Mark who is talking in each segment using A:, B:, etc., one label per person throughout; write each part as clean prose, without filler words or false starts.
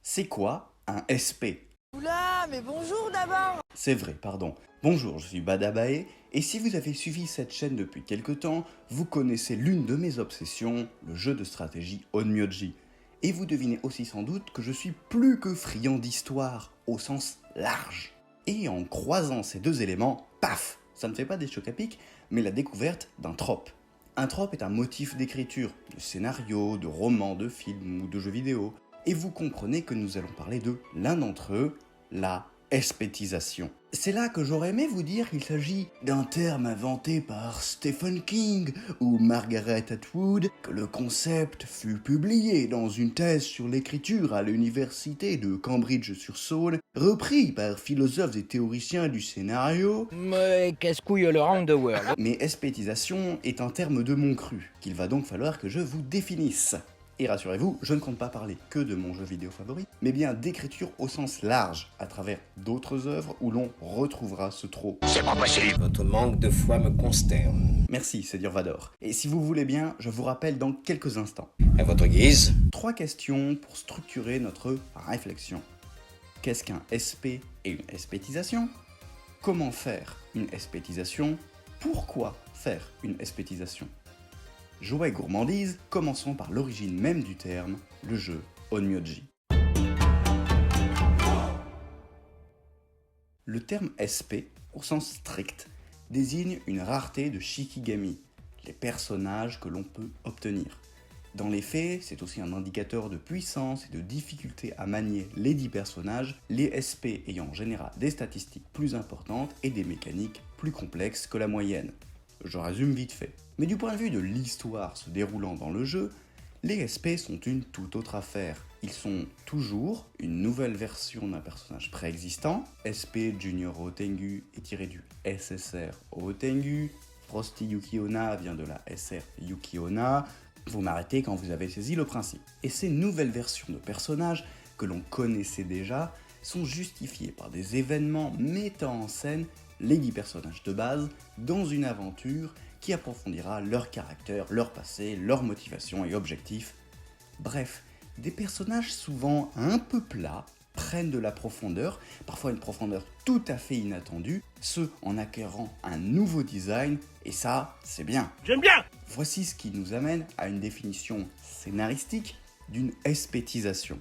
A: C'est quoi un SP?
B: Oula, mais bonjour d'abord.
A: C'est vrai, pardon. Bonjour, je suis Badabae, et si vous avez suivi cette chaîne depuis quelque temps, vous connaissez l'une de mes obsessions, le jeu de stratégie Onmyoji. Et vous devinez aussi sans doute que je suis plus que friand d'histoire, au sens large. Et en croisant ces deux éléments, paf, ça ne fait pas des chocs à pic, mais la découverte d'un trope. Un trope est un motif d'écriture, de scénario, de roman, de film ou de jeu vidéo. Et vous comprenez que nous allons parler de l'un d'entre eux, la espétisation. C'est là que j'aurais aimé vous dire qu'il s'agit d'un terme inventé par Stephen King ou Margaret Atwood, que le concept fut publié dans une thèse sur l'écriture à l'université de Cambridge-sur-Saône, repris par philosophes et théoriciens du scénario.
B: Mais casse-couille le round the world.
A: Mais espétisation est un terme de mon cru, qu'il va donc falloir que je vous définisse. Et rassurez-vous, je ne compte pas parler que de mon jeu vidéo favori, mais bien d'écriture au sens large, à travers d'autres œuvres où l'on retrouvera ce trop.
C: C'est pas possible. Votre manque de foi me consterne.
A: Merci, c'est Vador. Et si vous voulez bien, je vous rappelle dans quelques instants.
C: À votre guise.
A: 3 questions pour structurer notre réflexion. Qu'est-ce qu'un SP et une espétisation? Comment faire une espétisation? Pourquoi faire une espétisation? Jouet gourmandise, commençons par l'origine même du terme, le jeu Onmyoji. Le terme SP, au sens strict, désigne une rareté de Shikigami, les personnages que l'on peut obtenir. Dans les faits, c'est aussi un indicateur de puissance et de difficulté à manier les 10 personnages, les SP ayant en général des statistiques plus importantes et des mécaniques plus complexes que la moyenne. Je résume vite fait. Mais du point de vue de l'histoire se déroulant dans le jeu, les SP sont une toute autre affaire. Ils sont toujours une nouvelle version d'un personnage préexistant. SP Junior Otengu est tiré du SSR Otengu. Frosty Yukiona vient de la SR Yukiona. Vous m'arrêtez quand vous avez saisi le principe. Et ces nouvelles versions de personnages que l'on connaissait déjà sont justifiées par des événements mettant en scène les 10 personnages de base dans une aventure qui approfondira leur caractère, leur passé, leur motivation et objectifs. Bref, des personnages souvent un peu plats prennent de la profondeur, parfois une profondeur tout à fait inattendue, ce en acquérant un nouveau design, et ça, c'est bien.
D: J'aime bien!
A: Voici ce qui nous amène à une définition scénaristique d'une espétisation.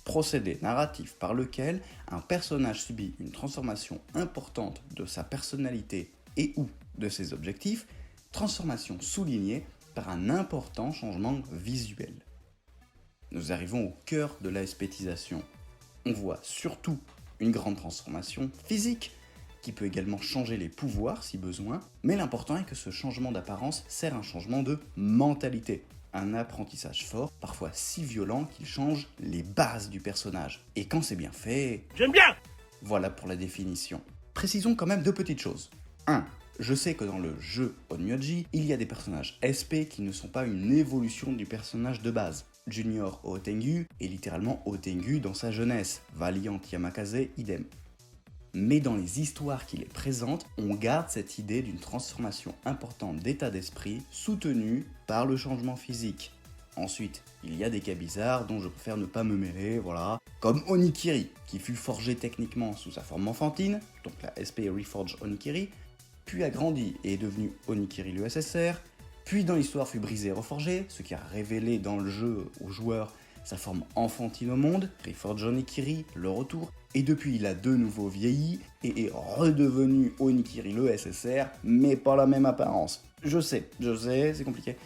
A: Procédé narratif par lequel un personnage subit une transformation importante de sa personnalité et ou de ses objectifs, transformation soulignée par un important changement visuel. Nous arrivons au cœur de la espétisation. On voit surtout une grande transformation physique, qui peut également changer les pouvoirs si besoin, mais l'important est que ce changement d'apparence sert à un changement de mentalité. Un apprentissage fort, parfois si violent qu'il change les bases du personnage. Et quand c'est bien fait...
D: J'aime bien!
A: Voilà pour la définition. Précisons quand même 2 petites choses. 1. Je sais que dans le jeu Onmyoji, il y a des personnages SP qui ne sont pas une évolution du personnage de base. Junior Otengu est littéralement Otengu dans sa jeunesse, Valiant Yamakaze idem. Mais dans les histoires qu'il est présente, on garde cette idée d'une transformation importante d'état d'esprit soutenue par le changement physique. Ensuite, il y a des cas bizarres dont je préfère ne pas me mêler, voilà, comme Onikiri, qui fut forgé techniquement sous sa forme enfantine, donc la SP Reforge Onikiri, puis a grandi et est devenu Onikiri le SSR, puis dans l'histoire fut brisé et reforgé, ce qui a révélé dans le jeu aux joueurs sa forme enfantine au monde, Reforge Onikiri, le retour, et depuis il a de nouveau vieilli et est redevenu Onikiri le SSR, mais pas la même apparence. Je sais, c'est compliqué.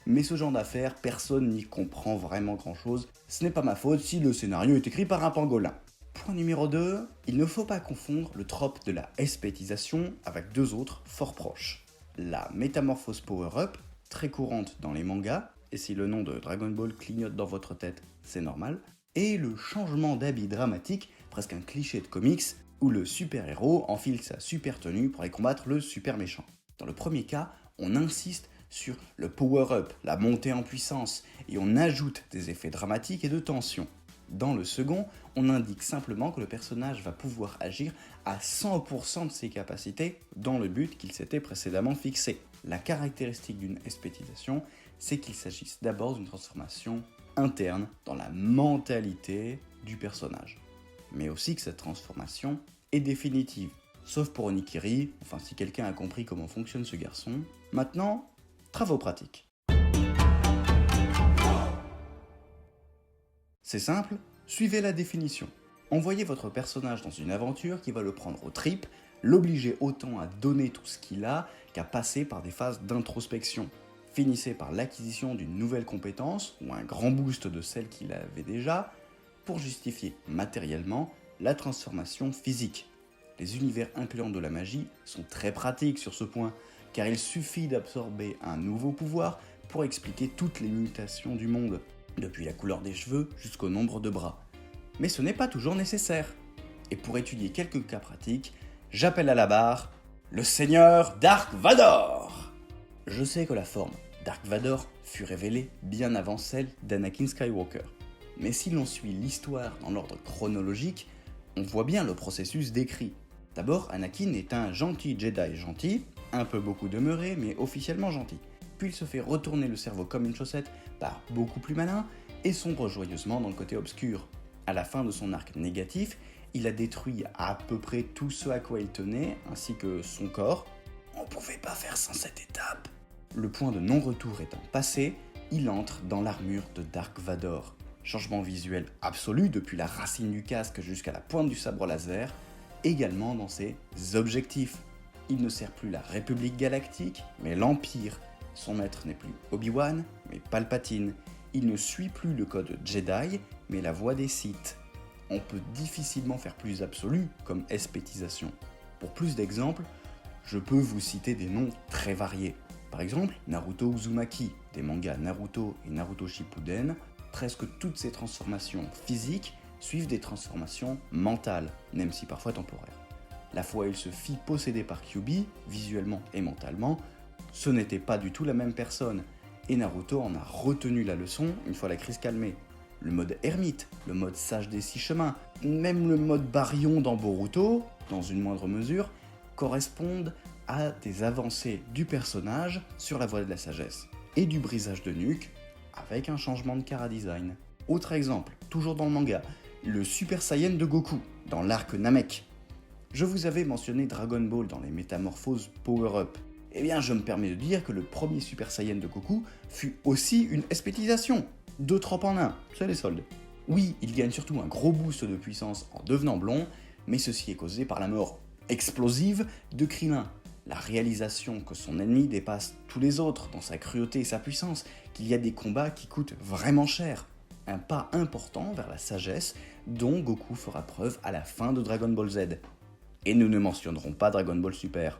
A: Mais ce genre d'affaires, personne n'y comprend vraiment grand chose. Ce n'est pas ma faute si le scénario est écrit par un pangolin. Point numéro 2, il ne faut pas confondre le trope de la espétisation avec 2 autres fort proches. La métamorphose power-up, très courante dans les mangas, et si le nom de Dragon Ball clignote dans votre tête, c'est normal, et le changement d'habit dramatique, presque un cliché de comics, où le super-héros enfile sa super tenue pour aller combattre le super méchant. Dans le premier cas, on insiste sur le power-up, la montée en puissance, et on ajoute des effets dramatiques et de tension. Dans le second, on indique simplement que le personnage va pouvoir agir à 100% de ses capacités dans le but qu'il s'était précédemment fixé. La caractéristique d'une espétisation, c'est qu'il s'agisse d'abord d'une transformation interne dans la mentalité du personnage. Mais aussi que cette transformation est définitive. Sauf pour Onikiri, enfin si quelqu'un a compris comment fonctionne ce garçon. Maintenant, travaux pratiques. C'est simple, suivez la définition. Envoyez votre personnage dans une aventure qui va le prendre aux tripes, l'obliger autant à donner tout ce qu'il a qu'à passer par des phases d'introspection. Finissez par l'acquisition d'une nouvelle compétence ou un grand boost de celle qu'il avait déjà pour justifier matériellement la transformation physique. Les univers incluant de la magie sont très pratiques sur ce point, car il suffit d'absorber un nouveau pouvoir pour expliquer toutes les mutations du monde, depuis la couleur des cheveux jusqu'au nombre de bras. Mais ce n'est pas toujours nécessaire. Et pour étudier quelques cas pratiques, j'appelle à la barre le Seigneur Dark Vador. Je sais que la forme Dark Vador fut révélée bien avant celle d'Anakin Skywalker. Mais si l'on suit l'histoire dans l'ordre chronologique, on voit bien le processus décrit. D'abord, Anakin est un gentil Jedi gentil, un peu beaucoup demeuré, mais officiellement gentil. Puis il se fait retourner le cerveau comme une chaussette par beaucoup plus malin et sombre joyeusement dans le côté obscur. À la fin de son arc négatif, il a détruit à peu près tout ce à quoi il tenait, ainsi que son corps. On pouvait pas faire sans cette étape. Le point de non-retour étant passé, il entre dans l'armure de Dark Vador. Changement visuel absolu depuis la racine du casque jusqu'à la pointe du sabre laser, également dans ses objectifs. Il ne sert plus la République Galactique, mais l'Empire. Son maître n'est plus Obi-Wan, mais Palpatine. Il ne suit plus le code Jedi, mais la voie des Sith. On peut difficilement faire plus absolu comme espétisation. Pour plus d'exemples, je peux vous citer des noms très variés. Par exemple, Naruto Uzumaki, des mangas Naruto et Naruto Shippuden, presque toutes ces transformations physiques suivent des transformations mentales, même si parfois temporaires. La fois où il se fit posséder par Kyuubi, visuellement et mentalement, ce n'était pas du tout la même personne, et Naruto en a retenu la leçon une fois la crise calmée. Le mode ermite, le mode sage des 6 chemins, même le mode baryon dans Boruto, dans une moindre mesure, correspondent à des avancées du personnage sur la voie de la sagesse, et du brisage de nuque, avec un changement de chara-design. Autre exemple, toujours dans le manga, le Super Saiyan de Goku, dans l'arc Namek. Je vous avais mentionné Dragon Ball dans les métamorphoses Power-Up. Eh bien, je me permets de dire que le premier Super Saiyan de Goku fut aussi une espétisation. 2 tropes en 1, c'est les soldes. Oui, il gagne surtout un gros boost de puissance en devenant blond, mais ceci est causé par la mort explosive de Krillin. La réalisation que son ennemi dépasse tous les autres dans sa cruauté et sa puissance, qu'il y a des combats qui coûtent vraiment cher. Un pas important vers la sagesse dont Goku fera preuve à la fin de Dragon Ball Z. Et nous ne mentionnerons pas Dragon Ball Super.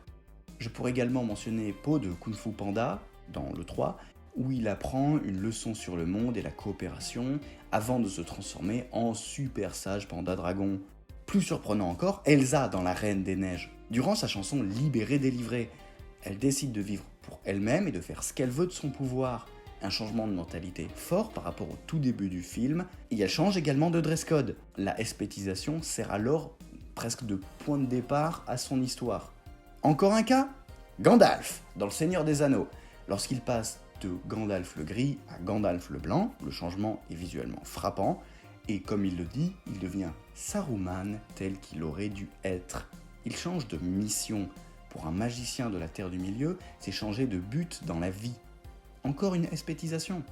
A: Je pourrais également mentionner Po de Kung Fu Panda, dans le 3, où il apprend une leçon sur le monde et la coopération avant de se transformer en super sage panda dragon. Plus surprenant encore, Elsa dans La Reine des Neiges. Durant sa chanson Libérée délivrée, elle décide de vivre pour elle-même et de faire ce qu'elle veut de son pouvoir. Un changement de mentalité fort par rapport au tout début du film, et elle change également de dress code. La espétisation sert alors presque de point de départ à son histoire. Encore un cas ? Gandalf, dans Le Seigneur des Anneaux. Lorsqu'il passe de Gandalf le gris à Gandalf le blanc, le changement est visuellement frappant, et comme il le dit, il devient Saruman tel qu'il aurait dû être. Il change de mission. Pour un magicien de la Terre du Milieu, c'est changer de but dans la vie. Encore une espétisation.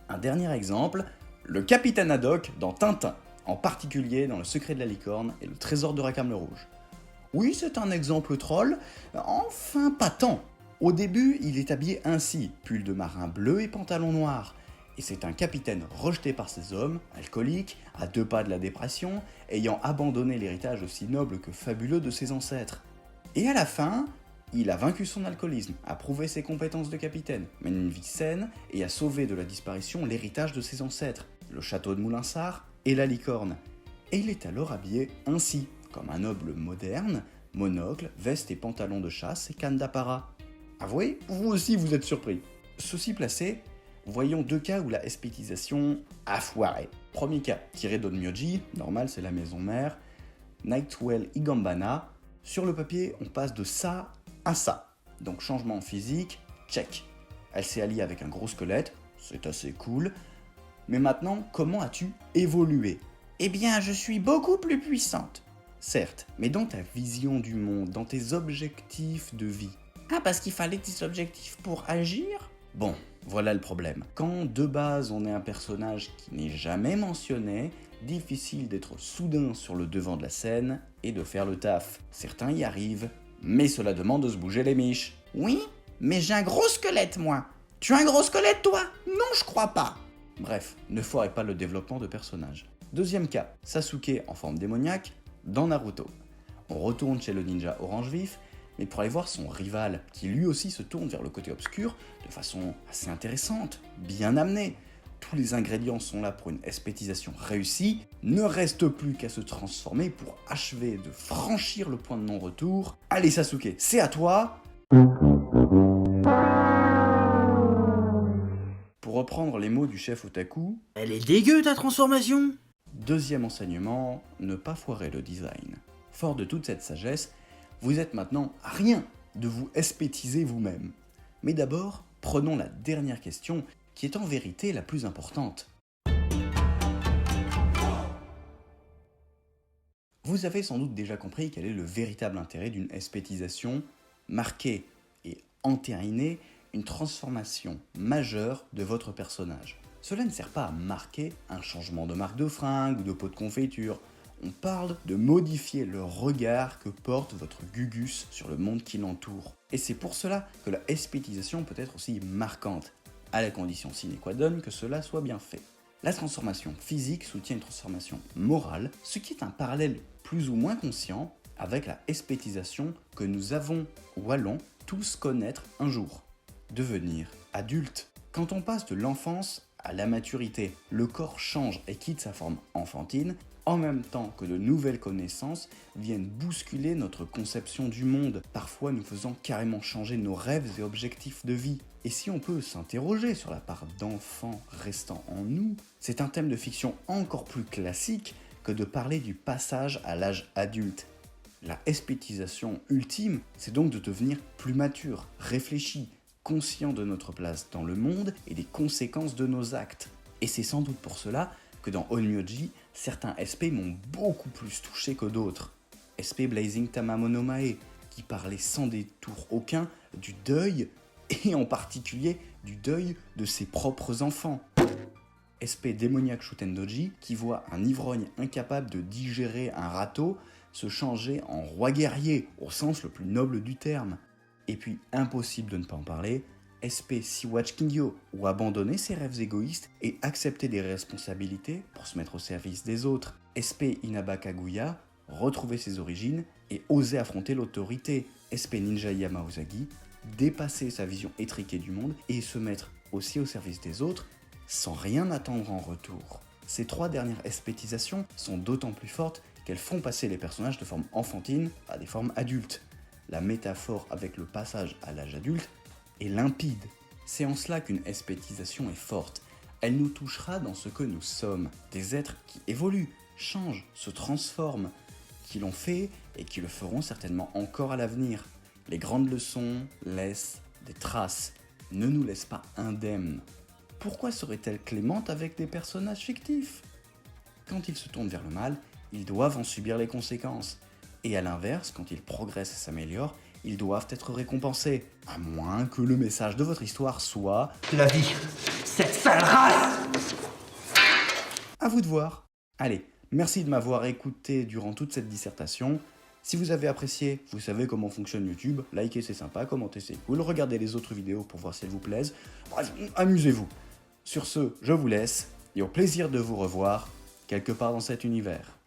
A: Un dernier exemple, le Capitaine Haddock dans Tintin, en particulier dans Le Secret de la Licorne et Le Trésor de Rackham le Rouge. Oui, c'est un exemple troll, enfin pas tant. Au début, il est habillé ainsi, pull de marin bleu et pantalon noir. Et c'est un capitaine rejeté par ses hommes, alcoolique, à 2 pas de la dépression, ayant abandonné l'héritage aussi noble que fabuleux de ses ancêtres. Et à la fin, il a vaincu son alcoolisme, a prouvé ses compétences de capitaine, mène une vie saine et a sauvé de la disparition l'héritage de ses ancêtres, le château de Moulinsart et la licorne. Et il est alors habillé ainsi, comme un noble moderne, monocle, veste et pantalon de chasse et canne d'apparat. Avouez, vous aussi vous êtes surpris. Ceci placé, voyons 2 cas où la espétisation a foiré. Premier cas, tiré d'Onmyoji, normal c'est la maison mère, Nightwell Igambana. Sur le papier, on passe de ça à ça. Donc changement physique, check. Elle s'est alliée avec un gros squelette, c'est assez cool. Mais maintenant, comment as-tu évolué ? Eh bien, je suis beaucoup plus puissante. Certes, mais dans ta vision du monde, dans tes objectifs de vie. Ah, parce qu'il fallait des objectifs pour agir ? Bon, voilà le problème. Quand de base on est un personnage qui n'est jamais mentionné, difficile d'être soudain sur le devant de la scène et de faire le taf. Certains y arrivent, mais cela demande de se bouger les miches. Oui, mais j'ai un gros squelette moi. Tu as un gros squelette toi ? Non, je crois pas. Bref, ne foirez pas le développement de personnages. Deuxième cas, Sasuke en forme démoniaque dans Naruto. On retourne chez le ninja orange vif, mais pour aller voir son rival, qui lui aussi se tourne vers le côté obscur, de façon assez intéressante, bien amenée. Tous les ingrédients sont là pour une espétisation réussie, ne reste plus qu'à se transformer pour achever de franchir le point de non-retour. Allez Sasuke, c'est à toi. Pour reprendre les mots du chef otaku,
D: elle est dégueu ta transformation.
A: Deuxième enseignement, ne pas foirer le design. Fort de toute cette sagesse, vous êtes maintenant à rien de vous espétiser vous-même. Mais d'abord, prenons la dernière question, qui est en vérité la plus importante. Vous avez sans doute déjà compris quel est le véritable intérêt d'une espétisation, marquer et entériner une transformation majeure de votre personnage. Cela ne sert pas à marquer un changement de marque de fringue ou de pot de confiture. On parle de modifier le regard que porte votre Gugus sur le monde qui l'entoure. Et c'est pour cela que la espétisation peut être aussi marquante, à la condition sine qua non que cela soit bien fait. La transformation physique soutient une transformation morale, ce qui est un parallèle plus ou moins conscient avec la espétisation que nous avons ou allons tous connaître un jour. Devenir adulte. Quand on passe de l'enfance à la maturité, le corps change et quitte sa forme enfantine, en même temps que de nouvelles connaissances viennent bousculer notre conception du monde, parfois nous faisant carrément changer nos rêves et objectifs de vie. Et si on peut s'interroger sur la part d'enfant restant en nous, c'est un thème de fiction encore plus classique que de parler du passage à l'âge adulte. La espétisation ultime, c'est donc de devenir plus mature, réfléchi, conscient de notre place dans le monde et des conséquences de nos actes. Et c'est sans doute pour cela que dans Onmyoji, certains SP m'ont beaucoup plus touché que d'autres. SP Blazing Tamamonomae, qui parlait sans détour aucun du deuil, et en particulier du deuil de ses propres enfants. SP Démoniaque Shutendoji, qui voit un ivrogne incapable de digérer un râteau se changer en roi guerrier, au sens le plus noble du terme. Et puis, impossible de ne pas en parler, SP Sea-Watch Kingyo, ou abandonner ses rêves égoïstes et accepter des responsabilités pour se mettre au service des autres. SP Inaba Kaguya, retrouver ses origines et oser affronter l'autorité. SP Ninja Yama Uzagi, dépasser sa vision étriquée du monde et se mettre aussi au service des autres sans rien attendre en retour. Ces trois dernières espétisations sont d'autant plus fortes qu'elles font passer les personnages de forme enfantine à des formes adultes. La métaphore avec le passage à l'âge adulte est limpide. C'est en cela qu'une espétisation est forte. Elle nous touchera dans ce que nous sommes, des êtres qui évoluent, changent, se transforment, qui l'ont fait et qui le feront certainement encore à l'avenir. Les grandes leçons laissent des traces, ne nous laissent pas indemnes. Pourquoi serait-elle clémente avec des personnages fictifs ? Quand ils se tournent vers le mal, ils doivent en subir les conséquences. Et à l'inverse, quand ils progressent et s'améliorent, ils doivent être récompensés. À moins que le message de votre histoire soit «
D: La vie, cette sale race !»
A: À vous de voir. Allez, merci de m'avoir écouté durant toute cette dissertation. Si vous avez apprécié, vous savez comment fonctionne YouTube. Likez, c'est sympa, commentez, c'est cool. Regardez les autres vidéos pour voir si elles vous plaisent. Bref, amusez-vous. Sur ce, je vous laisse et au plaisir de vous revoir quelque part dans cet univers.